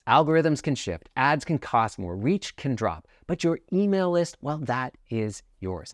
Algorithms can shift, ads can cost more, reach can drop, but your email list, well, that is yours.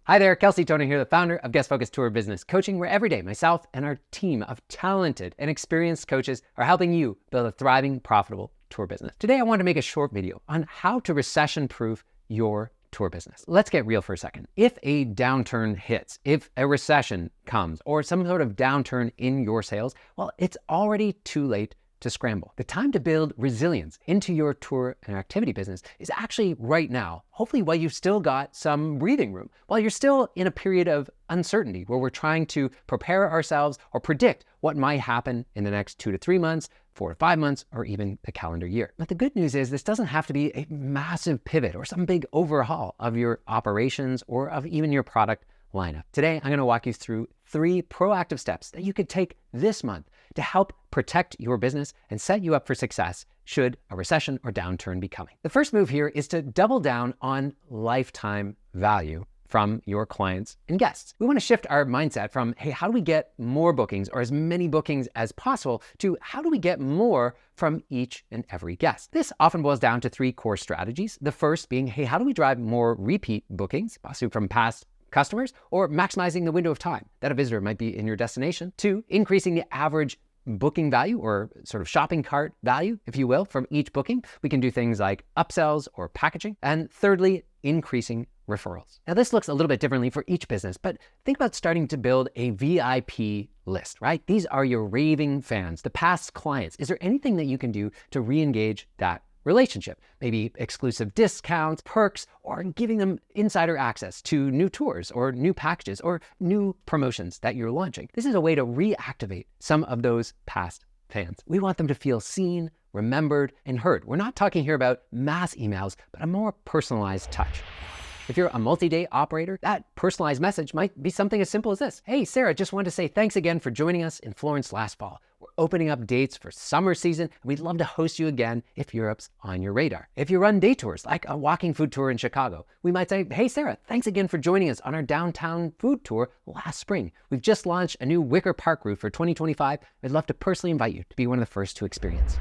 Hi there, Kelsey Toner here, the founder of Guest Focused Tour Business Coaching, where every day myself and our team of talented and experienced coaches are helping you build a thriving, profitable tour business. Today, I want to make a short video on how to recession-proof your tour business. Let's get real for a second. If a downturn hits, if a recession comes, or some sort of downturn in your sales, well, it's already too late to scramble. The time to build resilience into your tour and activity business is actually right now, hopefully while you've still got some breathing room, while you're still in a period of uncertainty where we're trying to prepare ourselves or predict what might happen in the next 2 to 3 months, 4 to 5 months, or even the calendar year. But the good news is this doesn't have to be a massive pivot or some big overhaul of your operations or of even your product lineup. Today, I'm going to walk you through 3 proactive steps that you could take this month to help protect your business and set you up for success should a recession or downturn be coming. The first move here is to double down on lifetime value from your clients and guests. We want to shift our mindset from, hey, how do we get more bookings or as many bookings as possible to how do we get more from each and every guest? This often boils down to 3 core strategies. The first being, hey, how do we drive more repeat bookings, possibly from past customers, or maximizing the window of time that a visitor might be in your destination. 2, increasing the average booking value or sort of shopping cart value, if you will, from each booking. We can do things like upsells or packaging. And thirdly, increasing referrals. Now this looks a little bit differently for each business, but think about starting to build a VIP list, right? These are your raving fans, the past clients. Is there anything that you can do to re-engage that relationship? Maybe exclusive discounts, perks, or giving them insider access to new tours or new packages or new promotions that you're launching. This is a way to reactivate some of those past fans. We want them to feel seen, remembered, and heard. We're not talking here about mass emails, but a more personalized touch. If you're a multi-day operator, that personalized message might be something as simple as this. Hey, Sarah, just wanted to say thanks again for joining us in Florence last fall. We're opening up dates for summer season, and we'd love to host you again if Europe's on your radar. If you run day tours, like a walking food tour in Chicago, we might say, hey, Sarah, thanks again for joining us on our downtown food tour last spring. We've just launched a new Wicker Park route for 2025. I'd love to personally invite you to be one of the first to experience.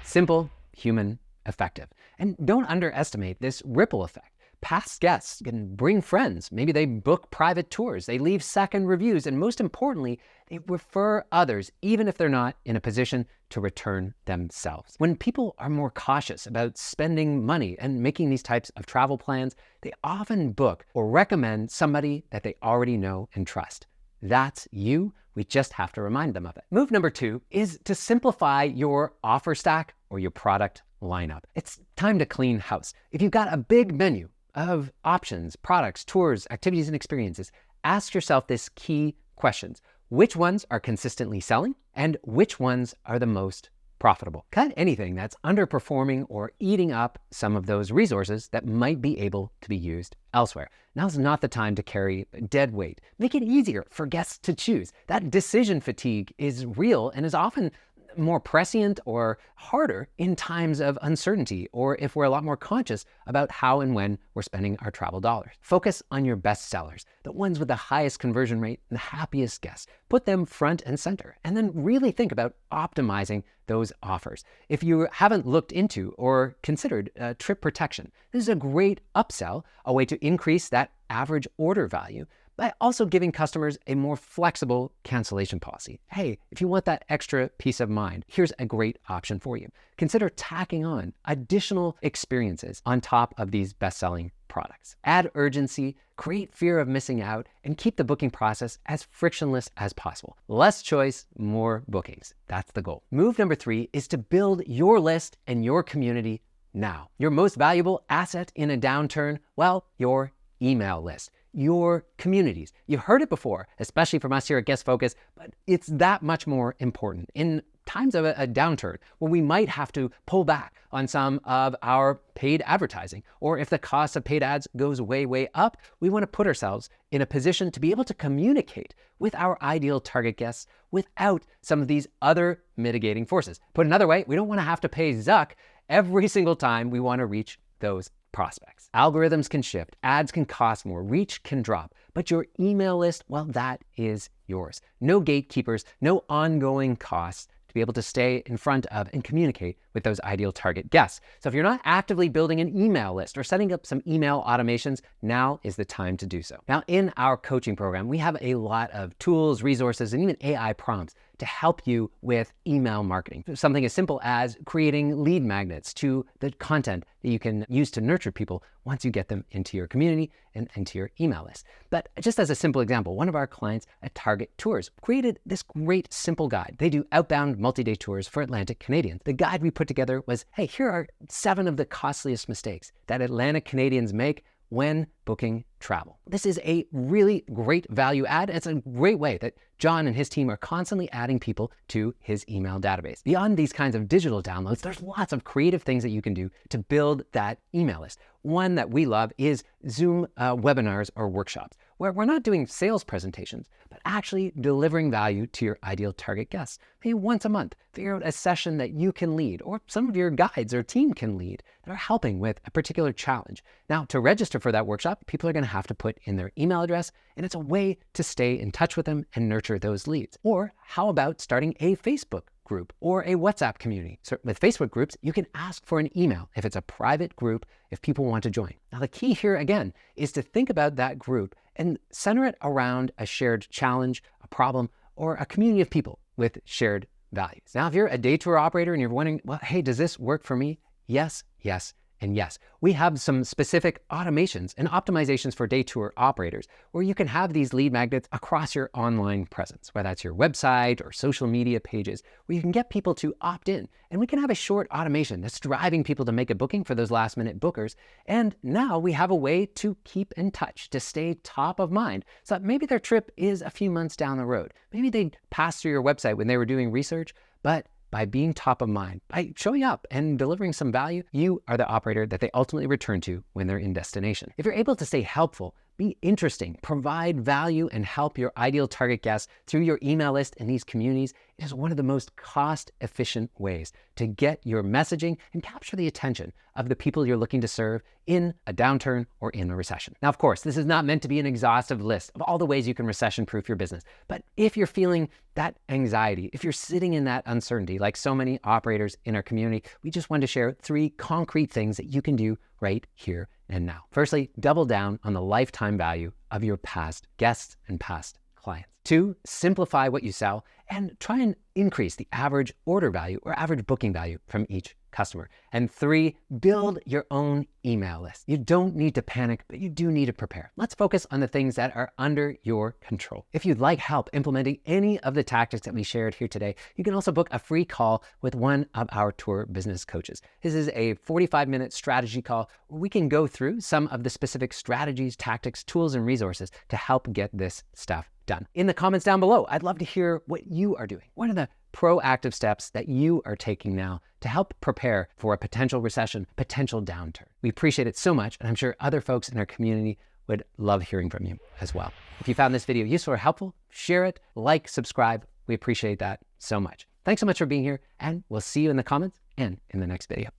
Simple, human, effective. And don't underestimate this ripple effect. Past guests can bring friends. Maybe they book private tours. They leave second reviews. And most importantly, they refer others, even if they're not in a position to return themselves. When people are more cautious about spending money and making these types of travel plans, they often book or recommend somebody that they already know and trust. That's you. We just have to remind them of it. Move number 2 is to simplify your offer stack or your product lineup. It's time to clean house. If you've got a big menu of options, products, tours, activities, and experiences, ask yourself this key questions. Which ones are consistently selling and which ones are the most profitable? Cut anything that's underperforming or eating up some of those resources that might be able to be used elsewhere. Now's not the time to carry dead weight. Make it easier for guests to choose. That decision fatigue is real and is often more prescient or harder in times of uncertainty, or if we're a lot more conscious about how and when we're spending our travel dollars. Focus on your best sellers, the ones with the highest conversion rate and the happiest guests. Put them front and center, and then really think about optimizing those offers. If you haven't looked into or considered trip protection, this is a great upsell, a way to increase that average order value by also giving customers a more flexible cancellation policy. Hey, if you want that extra peace of mind, here's a great option for you. Consider tacking on additional experiences on top of these best-selling products. Add urgency, create fear of missing out, and keep the booking process as frictionless as possible. Less choice, more bookings. That's the goal. Move number 3 is to build your list and your community now. Your most valuable asset in a downturn, well, your email list, your communities. You've heard it before, especially from us here at Guest Focus, but it's that much more important in times of a downturn when we might have to pull back on some of our paid advertising, or if the cost of paid ads goes way, way up, we want to put ourselves in a position to be able to communicate with our ideal target guests without some of these other mitigating forces. Put another way, we don't want to have to pay Zuck every single time we want to reach those prospects. Algorithms can shift, ads can cost more, reach can drop, but your email list, well, that is yours. No gatekeepers, no ongoing costs to be able to stay in front of and communicate with those ideal target guests. So if you're not actively building an email list or setting up some email automations, now is the time to do so. Now, in our coaching program, we have a lot of tools, resources, and even AI prompts to help you with email marketing. Something as simple as creating lead magnets to the content that you can use to nurture people once you get them into your community and into your email list. But just as a simple example, one of our clients at Target Tours created this great simple guide. They do outbound multi-day tours for Atlantic Canadians. The guide we put together was, hey, here are 7 of the costliest mistakes that Atlantic Canadians make when booking travel. This is a really great value add. It's a great way that John and his team are constantly adding people to his email database. Beyond these kinds of digital downloads, there's lots of creative things that you can do to build that email list. One that we love is Zoom webinars or workshops, where we're not doing sales presentations, but actually delivering value to your ideal target guests. Maybe once a month, figure out a session that you can lead, or some of your guides or team can lead, that are helping with a particular challenge. Now, to register for that workshop, people are going to have to put in their email address, and it's a way to stay in touch with them and nurture those leads. Or how about starting a Facebook group or a WhatsApp community? So with Facebook groups, you can ask for an email if it's a private group, if people want to join. Now, the key here again is to think about that group and center it around a shared challenge, a problem, or a community of people with shared values. Now, if you're a day tour operator and you're wondering, well, hey, does this work for me? Yes, yes, and yes. We have some specific automations and optimizations for day tour operators where you can have these lead magnets across your online presence, whether that's your website or social media pages, where you can get people to opt in. And we can have a short automation that's driving people to make a booking for those last minute bookers. And now we have a way to keep in touch, to stay top of mind. So that maybe their trip is a few months down the road. Maybe they passed through your website when they were doing research, but by being top of mind, by showing up and delivering some value, you are the operator that they ultimately return to when they're in destination. If you're able to stay helpful, be interesting, provide value, and help your ideal target guests through your email list and these communities, it is one of the most cost-efficient ways to get your messaging and capture the attention of the people you're looking to serve in a downturn or in a recession. Now, of course, this is not meant to be an exhaustive list of all the ways you can recession-proof your business. But if you're feeling that anxiety, if you're sitting in that uncertainty, like so many operators in our community, we just wanted to share 3 concrete things that you can do right here and now. Firstly, double down on the lifetime value of your past guests and past clients. 2, simplify what you sell and try and increase the average order value or average booking value from each customer. And 3, build your own email list. You don't need to panic, but you do need to prepare. Let's focus on the things that are under your control. If you'd like help implementing any of the tactics that we shared here today, you can also book a free call with one of our tour business coaches. This is a 45-minute strategy call where we can go through some of the specific strategies, tactics, tools, and resources to help get this stuff done. In the comments down below, I'd love to hear what you are doing. What are the proactive steps that you are taking now to help prepare for a potential recession, potential downturn? We appreciate it so much, and I'm sure other folks in our community would love hearing from you as well. If you found this video useful or helpful, share it, like, subscribe. We appreciate that so much. Thanks so much for being here, and we'll see you in the comments and in the next video.